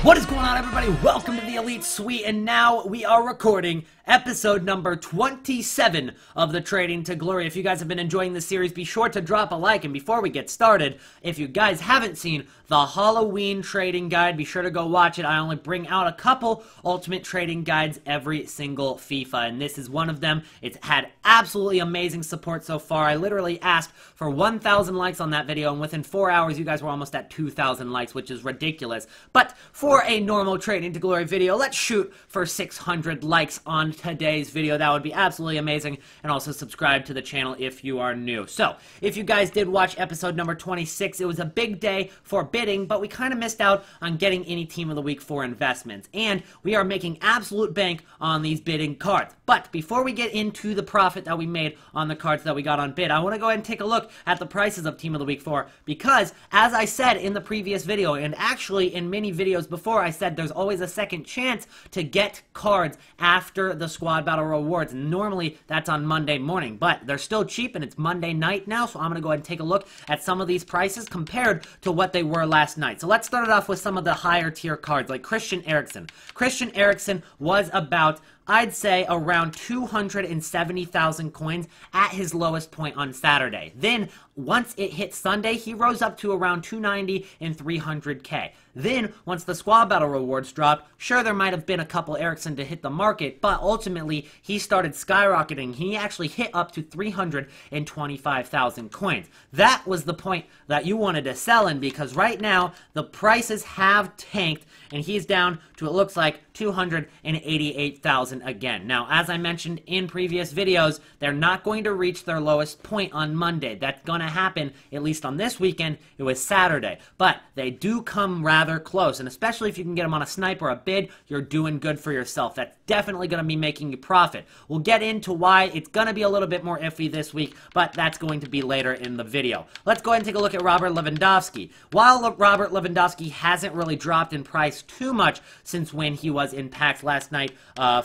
What is going on, everybody? Welcome to the Elite Suite, and now we are recording episode number 27 of the Trading to Glory. If you guys have been enjoying this series, be sure to drop a like, and before we get started, if you guys haven't seen the Halloween trading guide, be sure to go watch it. I only bring out a couple ultimate trading guides every single FIFA, and this is one of them. It's had absolutely amazing support so far. I literally asked for 1,000 likes on that video, and within 4 hours, you guys were almost at 2,000 likes, which is ridiculous. But for a normal Trading to Glory video, let's shoot for 600 likes on today's video. That would be absolutely amazing. And also subscribe to the channel if you are new. So, if you guys did watch episode number 26, it was a big day for bidding, but we kind of missed out on getting any Team of the Week for investments. And we are making absolute bank on these bidding cards. But before we get into the profit that we made on the cards that we got on bid, I want to go ahead and take a look at the prices of Team of the Week 4, because as I said in the previous video, and actually in many videos before, I said there's always a second chance to get cards after the squad battle rewards. Normally that's on Monday morning, but they're still cheap and it's Monday night now, so I'm going to go ahead and take a look at some of these prices compared to what they were last night. So let's start it off with some of the higher tier cards like Christian Eriksen. Christian Eriksen was about, I'd say, around 270,000 coins at his lowest point on Saturday. Then, once it hit Sunday, he rose up to around 290 and 300k. Then, once the squad battle rewards dropped, sure, there might have been a couple Eriksen to hit the market, but ultimately, he started skyrocketing. He actually hit up to 325,000 coins. That was the point that you wanted to sell in, because right now, the prices have tanked, and he's down to, it looks like, 288,000 again. Now, as I mentioned in previous videos, they're not going to reach their lowest point on Monday. That's going to happen, at least on this weekend. It was Saturday. But they do come rather close, and especially if you can get them on a snipe or a bid, you're doing good for yourself. That's definitely going to be making you profit. We'll get into why it's going to be a little bit more iffy this week, but that's going to be later in the video. Let's go ahead and take a look at Robert Lewandowski. While Robert Lewandowski hasn't really dropped in price too much since when he was in packs last night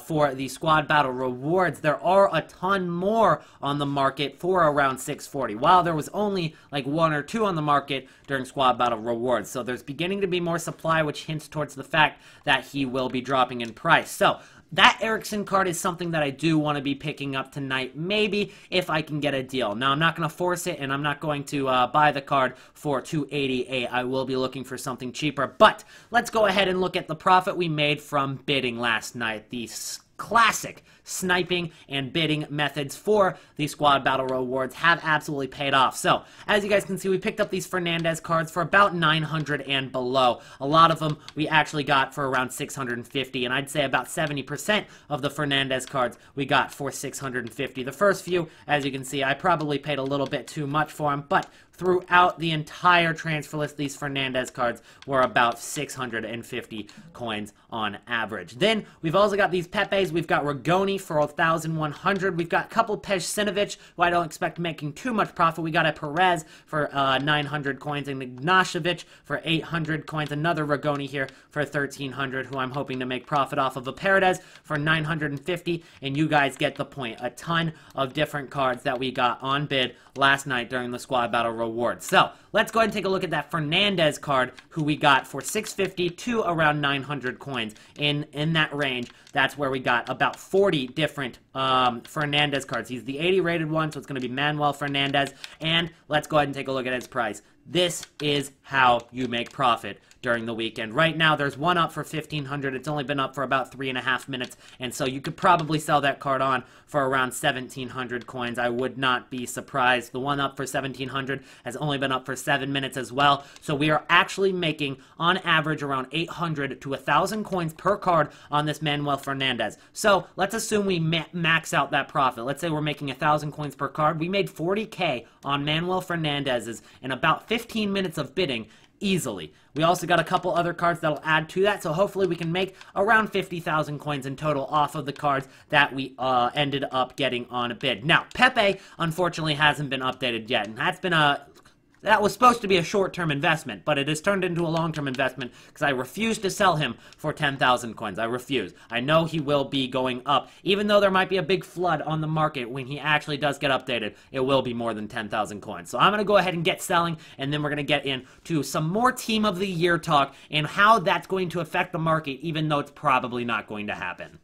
for the squad battle rewards, there are a ton more on the market for around 640, while there was only like 1 or 2 on the market during squad battle rewards. So there's beginning to be more supply, which hints towards the fact that he will be dropping in price. So that Eriksen card is something that I do want to be picking up tonight, maybe if I can get a deal. Now, I'm not going to force it, and I'm not going to buy the card for 288. I will be looking for something cheaper, but let's go ahead and look at the profit we made from bidding last night. The classic sniping and bidding methods for the squad battle rewards have absolutely paid off. So, as you guys can see, we picked up these Fernandez cards for about 900 and below. A lot of them we actually got for around 650, and I'd say about 70% of the Fernandez cards we got for 650. The first few, as you can see, I probably paid a little bit too much for them, but throughout the entire transfer list, these Fernandez cards were about 650 coins on average. Then, we've also got these Pepes. We've got Rigoni for 1,100. We've got a couple Pejsinovic, who I don't expect making too much profit. We got a Perez for 900 coins, and Ignacevic for 800 coins. Another Rigoni here for 1,300, who I'm hoping to make profit off of. A Paredes for 950, and you guys get the point. A ton of different cards that we got on bid last night during the squad battle rewards. So, let's go ahead and take a look at that Fernandez card, who we got for 650 to around 900 coins. In that range, that's where we got about 40 different Fernandez cards. He's the 80 rated one, so it's going to be Manuel Fernandez. And let's go ahead and take a look at his price. This is how you make profit during the weekend. Right now, there's one up for 1,500. It's only been up for about 3.5 minutes, and so you could probably sell that card on for around 1,700 coins. I would not be surprised. The one up for 1,700 has only been up for 7 minutes as well, so we are actually making, on average, around 800 to 1,000 coins per card on this Manuel Fernandez. So, let's assume we max out that profit. Let's say we're making 1,000 coins per card. We made 40k on Manuel Fernandez's in about 15 minutes of bidding, easily. We also got a couple other cards that'll add to that, so hopefully we can make around 50,000 coins in total off of the cards that we ended up getting on a bid. Now, Pepe, unfortunately, hasn't been updated yet, and that's been that was supposed to be a short-term investment, but it has turned into a long-term investment because I refuse to sell him for 10,000 coins. I refuse. I know he will be going up. Even though there might be a big flood on the market when he actually does get updated, it will be more than 10,000 coins. So I'm going to go ahead and get selling, and then we're going to get into some more Team of the Year talk and how that's going to affect the market, even though it's probably not going to happen.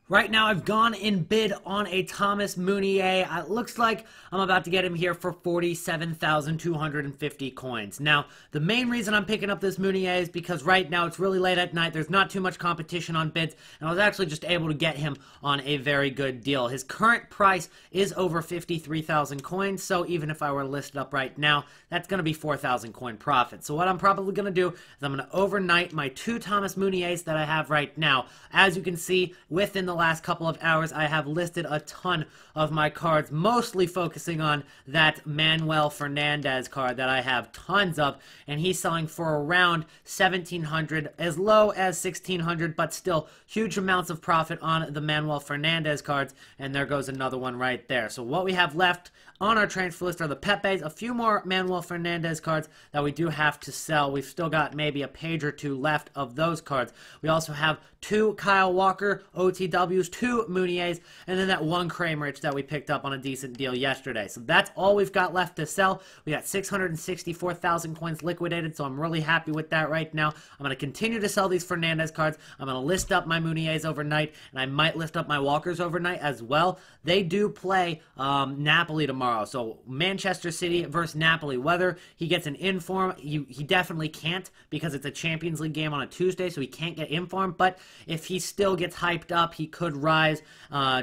Right now, I've gone and bid on a Thomas Meunier. It looks like I'm about to get him here for 47,250 coins. Now, the main reason I'm picking up this Meunier is because right now it's really late at night. There's not too much competition on bids, and I was actually just able to get him on a very good deal. His current price is over 53,000 coins, so even if I were to list it up right now, that's going to be 4,000 coin profit. So what I'm probably going to do is I'm going to overnight my 2 Thomas Meuniers that I have right now. As you can see, within the last couple of hours, I have listed a ton of my cards, mostly focusing on that Manuel Fernandez card that I have tons of, and he's selling for around 1,700, as low as 1,600, but still huge amounts of profit on the Manuel Fernandez cards, and there goes another one right there. So what we have left on our transfer list are the Pepes, a few more Manuel Fernandez cards that we do have to sell. We've still got maybe a page or 2 left of those cards. We also have 2 Kyle Walker OTWs, 2 Meuniers, and then that 1 Kramerich that we picked up on a decent deal yesterday. So that's all we've got left to sell. We got 664,000 coins liquidated, so I'm really happy with that right now. I'm going to continue to sell these Fernandez cards. I'm going to list up my Meuniers overnight, and I might list up my Walkers overnight as well. They do play Napoli tomorrow. So Manchester City versus Napoli. Whether he gets an inform, he definitely can't because it's a Champions League game on a Tuesday, so he can't get informed. But if he still gets hyped up, he could rise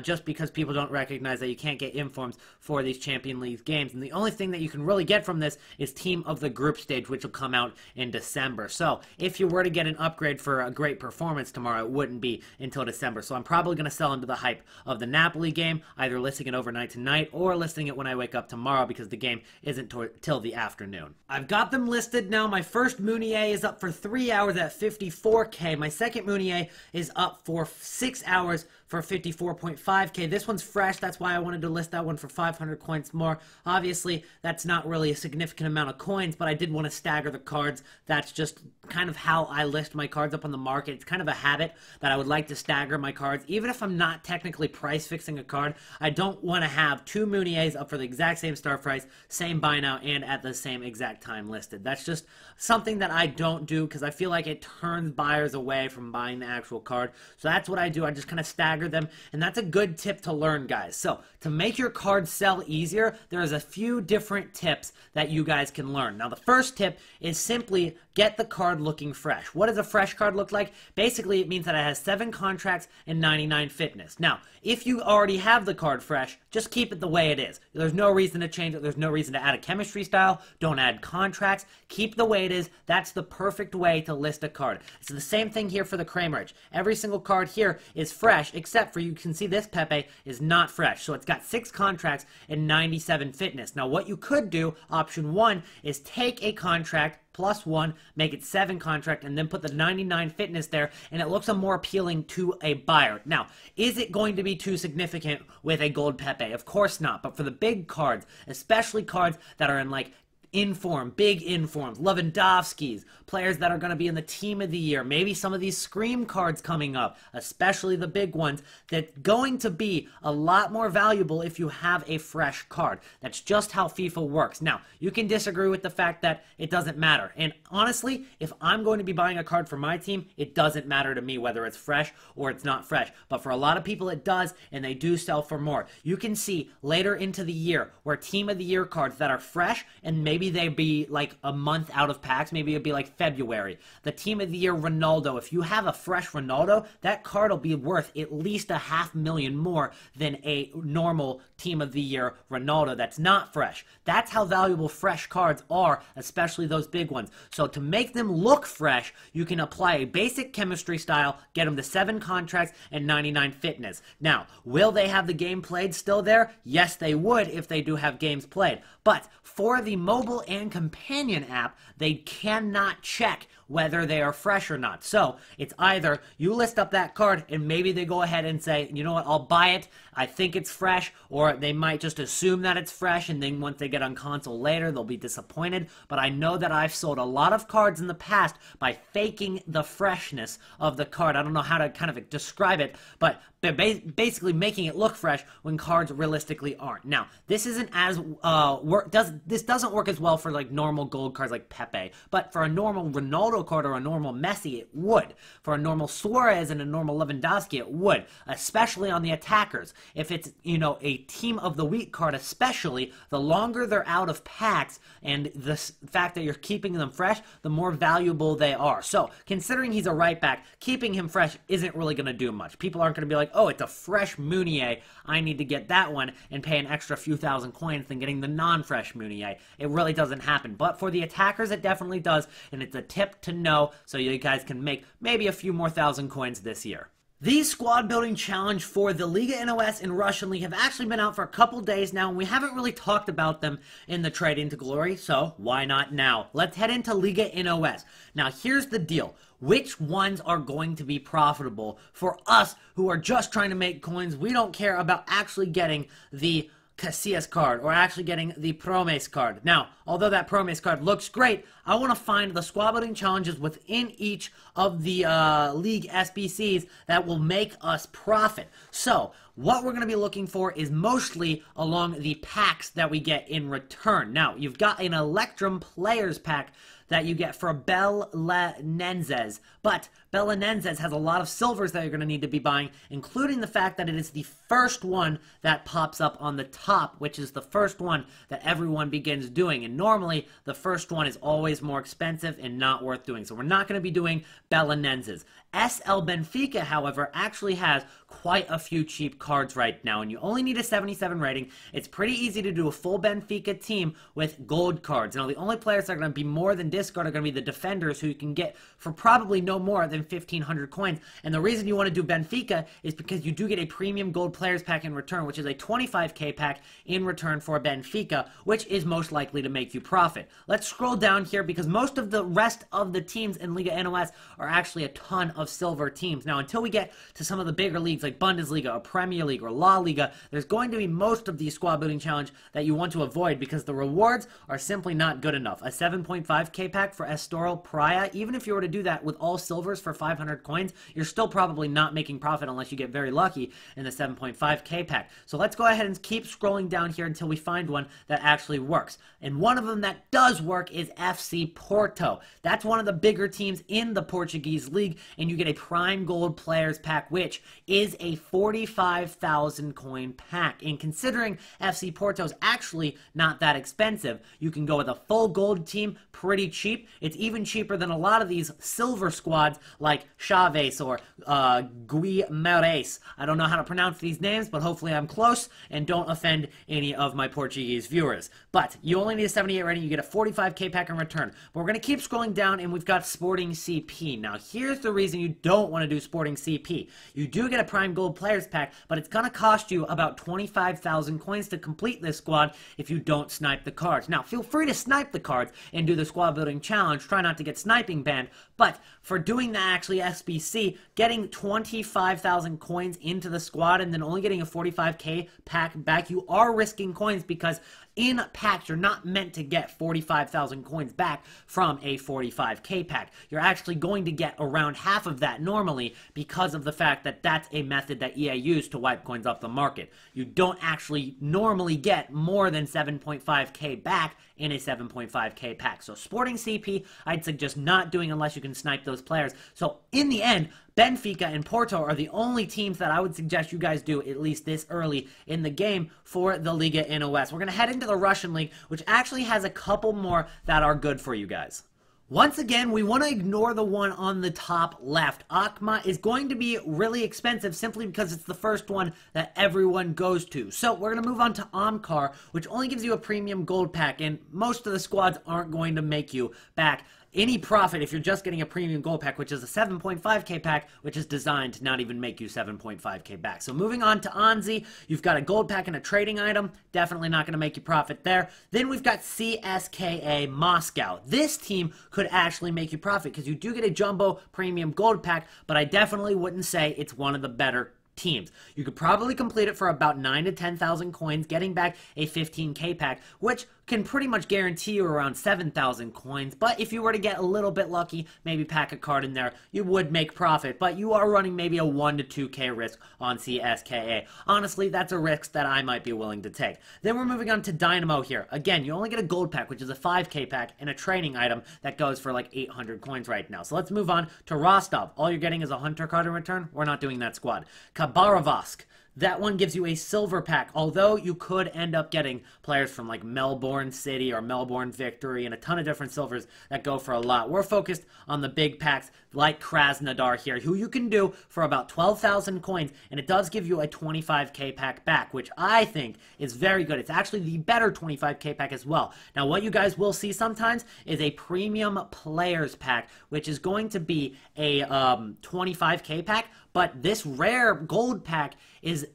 just because people don't recognize that you can't get informs for these Champions League games. And the only thing that you can really get from this is Team of the Group stage, which will come out in December. So if you were to get an upgrade for a great performance tomorrow, it wouldn't be until December. So I'm probably going to sell into the hype of the Napoli game, either listing it overnight tonight or listing it when I wake up tomorrow because the game isn't till the afternoon. I've got them listed now. My first Meunier is up for 3 hours at 54K. My second Meunier is up for 6 hours for 54.5K. This one's fresh. That's why I wanted to list that one for 500 coins more. Obviously, that's not really a significant amount of coins, but I did want to stagger the cards. That's just kind of how I list my cards up on the market. It's kind of a habit that I would like to stagger my cards. Even if I'm not technically price fixing a card, I don't want to have 2 Meuniers up for the exact same start price, same buy now, and at the same exact time listed. That's just something that I don't do because I feel like it turns buyers away from buying the actual card. So that's what I do. I just kind of stagger them, and that's a good tip to learn, guys. So to make your cards sell easier, there's a few different tips that you guys can learn. Now, the first tip is simply get the card looking fresh. What does a fresh card look like? Basically, it means that it has 7 contracts and 99 fitness. Now, if you already have the card fresh, just keep it the way it is. There's no reason to change it. There's no reason to add a chemistry style. Don't add contracts. Keep the way it is. That's the perfect way to list a card. It's the same thing here for the Kramerich. Every single card here is fresh, except for you can see this Pepe is not fresh. So it's got 6 contracts and 97 fitness. Now, what you could do, option 1, is take a contract plus 1, make it 7 contract, and then put the 99 fitness there, and it looks more appealing to a buyer. Now, is it going to be too significant with a gold Pepe? Of course not, but for the big cards, especially cards that are in like inform, big informs, Lewandowski's, players that are going to be in the Team of the Year, maybe some of these Scream cards coming up, especially the big ones, that's going to be a lot more valuable if you have a fresh card. That's just how FIFA works. Now, you can disagree with the fact that it doesn't matter. And honestly, if I'm going to be buying a card for my team, it doesn't matter to me whether it's fresh or it's not fresh. But for a lot of people, it does, and they do sell for more. You can see later into the year where Team of the Year cards that are fresh, and maybe they'd be like a month out of packs, maybe it'd be like February. The Team of the Year Ronaldo, if you have a fresh Ronaldo, that card will be worth at least $500,000 more than a normal Team of the Year Ronaldo that's not fresh. That's how valuable fresh cards are, especially those big ones. So to make them look fresh, you can apply a basic chemistry style, get them to 7 contracts and 99 fitness. Now, will they have the game played still there? Yes, they would if they do have games played. But for the mobile and companion app, they cannot check whether they are fresh or not. So it's either you list up that card and maybe they go ahead and say, you know what, I'll buy it, I think it's fresh, or they might just assume that it's fresh, and then once they get on console later, they'll be disappointed. But I know that I've sold a lot of cards in the past by faking the freshness of the card. I don't know how to kind of describe it, but basically making it look fresh when cards realistically aren't. Now, this isn't as this doesn't work as well for like normal gold cards like Pepe, but for a normal Ronaldo card or a normal Messi, it would. For a normal Suarez and a normal Lewandowski, it would, especially on the attackers. If it's, you know, a team of the week card, especially, the longer they're out of packs and the fact that you're keeping them fresh, the more valuable they are. So, considering he's a right back, keeping him fresh isn't really going to do much. People aren't going to be like, oh, it's a fresh Meunier, I need to get that one and pay an extra few thousand coins than getting the non-fresh Meunier. It really doesn't happen. But for the attackers, it definitely does, and it's a tip to know so you guys can make maybe a few more thousand coins this year. These squad building challenge for the Liga NOS and Russian League have actually been out for a couple days now, and we haven't really talked about them in the Trading to Glory, so why not now? Let's head into Liga NOS. Now, here's the deal. Which ones are going to be profitable for us who are just trying to make coins? We don't care about actually getting the CASILLAS card or actually getting the PROMES card. Now, although that PROMES card looks great, I want to find the squad building challenges within each of the League SBCs that will make us profit. So, what we're going to be looking for is mostly along the packs that we get in return. Now, you've got an Electrum Players pack that you get for Belenenses, but Belenenses has a lot of silvers that you're going to need to be buying, including the fact that it is the first one that pops up on the top, which is the first one that everyone begins doing, and normally the first one is always more expensive and not worth doing, so we're not going to be doing Belenenses. SL Benfica, however, actually has quite a few cheap cards right now, and you only need a 77 rating. It's pretty easy to do a full Benfica team with gold cards. Now, the only players that are going to be more than discard are going to be the defenders, who you can get for probably no more than 1,500 coins. And the reason you want to do Benfica is because you do get a premium gold players pack in return, which is a 25k pack in return for Benfica, which is most likely to make you profit. Let's scroll down here because most of the rest of the teams in Liga NOS are actually a ton of silver teams. Now, until we get to some of the bigger leagues like Bundesliga or Premier League or La Liga, there's going to be most of the squad building challenge that you want to avoid because the rewards are simply not good enough. A 7.5k pack for Estoril Praia, even if you were to do that with all silvers for 500 coins, you're still probably not making profit unless you get very lucky in the 7.5k pack. So let's go ahead and keep scrolling down here until we find one that actually works. And one of them that does work is FC Porto. That's one of the bigger teams in the Portuguese league, and you get a prime gold players pack, which is a 45,000 coin pack. And considering FC Porto is actually not that expensive, you can go with a full gold team pretty cheap. It's even cheaper than a lot of these silver squads like Chaves or Guimarães. I don't know how to pronounce these names, but hopefully I'm close and don't offend any of my Portuguese viewers. But you only need a 78 rating, you get a 45k pack in return. But we're going to keep scrolling down, and we've got Sporting CP. Now, here's the reason you don't want to do Sporting CP. You do get a prime gold players pack, but it's going to cost you about 25,000 coins to complete this squad if you don't snipe the cards. Now, feel free to snipe the cards and do the squad building challenge. Try not to get sniping banned, but for doing that actually SBC, getting 25,000 coins into the squad and then only getting a 45k pack back, you are risking coins because in packs, you're not meant to get 45,000 coins back from a 45k pack. You're actually going to get around half of that normally because of the fact that that's a method that EA used to wipe coins off the market. You don't actually normally get more than 7.5k back in a 7.5k pack. So Sporting CP, I'd suggest not doing unless you can snipe those players. So in the end, Benfica and Porto are the only teams that I would suggest you guys do at least this early in the game for the Liga NOS. We're going to head into the Russian League, which actually has a couple more that are good for you guys. Once again, we want to ignore the one on the top left. Akma is going to be really expensive simply because it's the first one that everyone goes to. So we're going to move on to Omkar, which only gives you a premium gold pack, and most of the squads aren't going to make you back any profit if you're just getting a premium gold pack, which is a 7.5k pack, which is designed to not even make you 7.5k back. So moving on to Anzi, you've got a gold pack and a trading item, definitely not going to make you profit there. Then we've got CSKA Moscow. This team could actually make you profit because you do get a jumbo premium gold pack, but I definitely wouldn't say it's one of the better teams. You could probably complete it for about 9 to 10,000 coins, getting back a 15k pack, which can pretty much guarantee you around 7,000 coins. But if you were to get a little bit lucky, maybe pack a card in there, you would make profit. But you are running maybe a 1 to 2k risk on CSKA. Honestly, that's a risk that I might be willing to take. Then we're moving on to Dynamo here. Again, you only get a gold pack, which is a 5k pack, and a training item that goes for like 800 coins right now. So let's move on to Rostov. All you're getting is a hunter card in return. We're not doing that squad. Khabarovsk. That one gives you a silver pack, although you could end up getting players from like Melbourne City or Melbourne Victory and a ton of different silvers that go for a lot. We're focused on the big packs like Krasnodar here, who you can do for about 12,000 coins, and it does give you a 25k pack back, which I think is very good. It's actually the better 25k pack as well. Now, what you guys will see sometimes is a premium players pack, which is going to be a 25k pack, but this rare gold pack is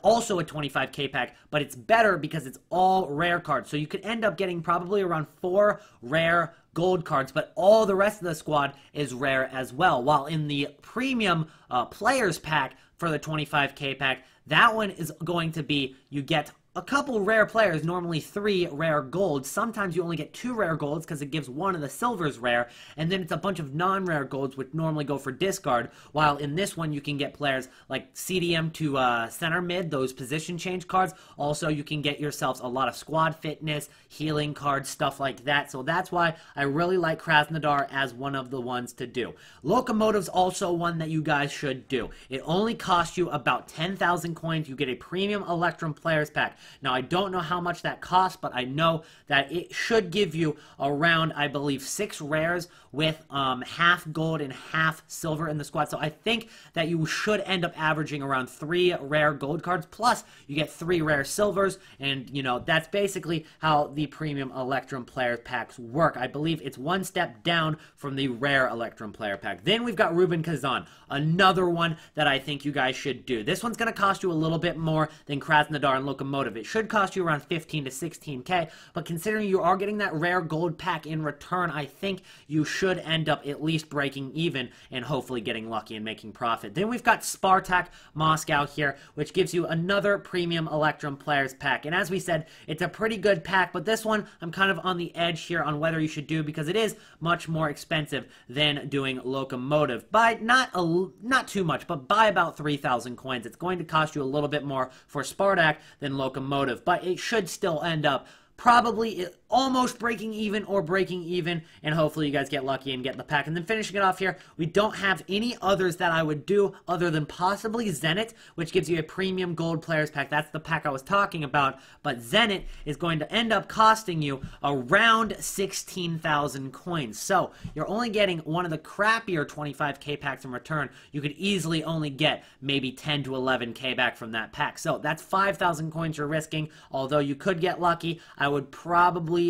also a 25k pack, but it's better because it's all rare cards. So you could end up getting probably around 4 rare gold cards, but all the rest of the squad is rare as well. While in the premium players pack for the 25k pack, that one is going to be, you get a couple rare players, normally 3 rare golds. Sometimes you only get 2 rare golds because it gives one of the silvers rare, and then it's a bunch of non-rare golds which normally go for discard, while in this one you can get players like CDM to center mid, those position change cards. Also, you can get yourselves a lot of squad fitness, healing cards, stuff like that. So that's why I really like Krasnodar as one of the ones to do. Locomotive's also one that you guys should do. It only costs you about 10,000 coins. You get a premium Electrum players pack. Now, I don't know how much that costs, but I know that it should give you around, I believe, 6 rares with half gold and half silver in the squad. So I think that you should end up averaging around 3 rare gold cards, plus you get 3 rare silvers, and, you know, that's basically how the premium Electrum player packs work. I believe it's one step down from the rare Electrum player pack. Then we've got Ruben Kazan, another one that I think you guys should do. This one's going to cost you a little bit more than Krasnodar and Locomotive. It should cost you around 15 to 16k, but considering you are getting that rare gold pack in return, I think you should end up at least breaking even and hopefully getting lucky and making profit. Then we've got Spartak Moscow here, which gives you another premium Electrum players pack, and as we said, it's a pretty good pack, but this one I'm kind of on the edge here on whether you should do, because it is much more expensive than doing Locomotive by not too much, but by about 3,000 coins. It's going to cost you a little bit more for Spartak than Locomotive, but it should still end up probably almost breaking even or breaking even, and hopefully you guys get lucky and get the pack. And then finishing it off here, we don't have any others that I would do other than possibly Zenit, which gives you a premium gold players pack. That's the pack I was talking about, but Zenit is going to end up costing you around 16,000 coins. So you're only getting one of the crappier 25k packs in return. You could easily only get maybe 10 to 11k back from that pack. So that's 5,000 coins you're risking. Although you could get lucky, I would probably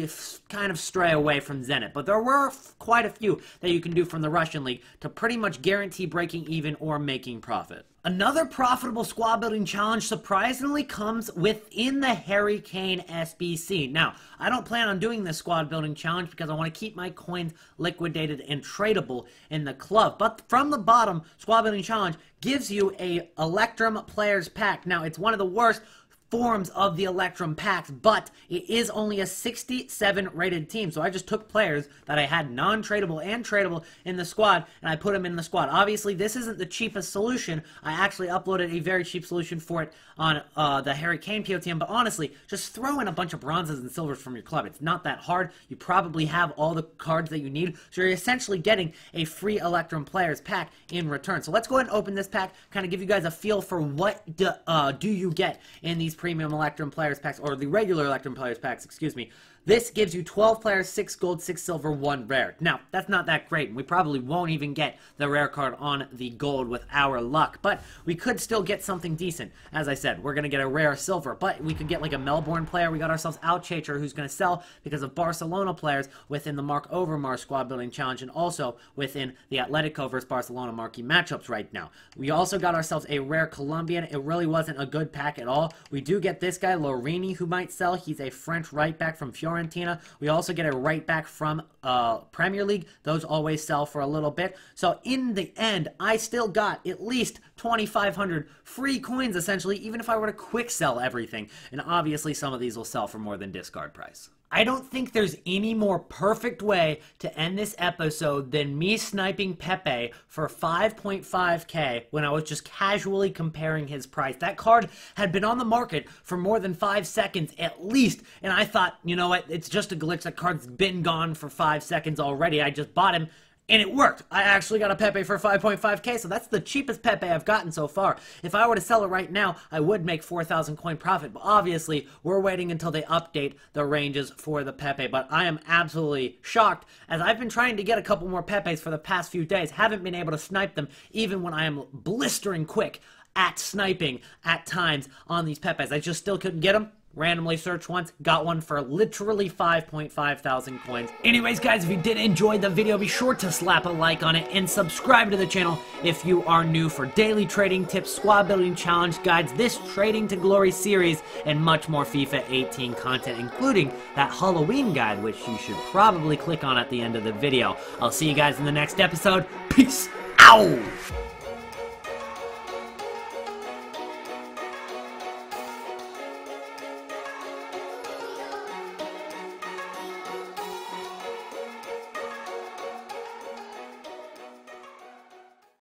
kind of stray away from Zenit, but there were quite a few that you can do from the Russian League to pretty much guarantee breaking even or making profit. Another profitable squad building challenge surprisingly comes within the Kane SBC. Now, I don't plan on doing this squad building challenge because I want to keep my coins liquidated and tradable in the club. But from the bottom, squad building challenge gives you a Electrum players pack. Now, it's one of the worst forms of the Electrum packs, but it is only a 67 rated team. So I just took players that I had non-tradable and tradable in the squad, and I put them in the squad. Obviously, this isn't the cheapest solution. I actually uploaded a very cheap solution for it on the Kane POTM, but honestly, just throw in a bunch of bronzes and silvers from your club. It's not that hard. You probably have all the cards that you need, so you're essentially getting a free Electrum players pack in return. So let's go ahead and open this pack, kind of give you guys a feel for what do you get in these premium Electrum players packs, or the regular Electrum players packs, excuse me. This gives you 12 players, 6 gold, 6 silver, 1 rare. Now, that's not that great, and we probably won't even get the rare card on the gold with our luck, but we could still get something decent. As I said, we're going to get a rare silver, but we could get like a Melbourne player. We got ourselves Outchacher, who's going to sell because of Barcelona players within the Mark Overmars squad building challenge, and also within the Atletico versus Barcelona marquee matchups right now. We also got ourselves a rare Colombian. It really wasn't a good pack at all. We do get this guy, Lorini, who might sell. He's a French right back from Fiorentina. We also get a right back from Premier League. Those always sell for a little bit. So in the end, I still got at least 2,500 free coins, essentially, even if I were to quick sell everything. And obviously, some of these will sell for more than discard price. I don't think there's any more perfect way to end this episode than me sniping Pepe for 5.5k when I was just casually comparing his price. That card had been on the market for more than 5 seconds at least, and I thought, you know what, it's just a glitch. That card's been gone for 5 seconds already. I just bought him. And it worked. I actually got a Pepe for 5.5k, so that's the cheapest Pepe I've gotten so far. If I were to sell it right now, I would make 4,000 coin profit, but obviously, we're waiting until they update the ranges for the Pepe. But I am absolutely shocked, as I've been trying to get a couple more Pepes for the past few days, haven't been able to snipe them, even when I am blistering quick at sniping at times on these Pepes. I just still couldn't get them. Randomly searched once, got one for literally 5.5 thousand coins. Anyways, guys, if you did enjoy the video, be sure to slap a like on it and subscribe to the channel if you are new for daily trading tips, squad building challenge guides, this Trading to Glory series, and much more FIFA 18 content, including that Halloween guide, which you should probably click on at the end of the video. I'll see you guys in the next episode. Peace out!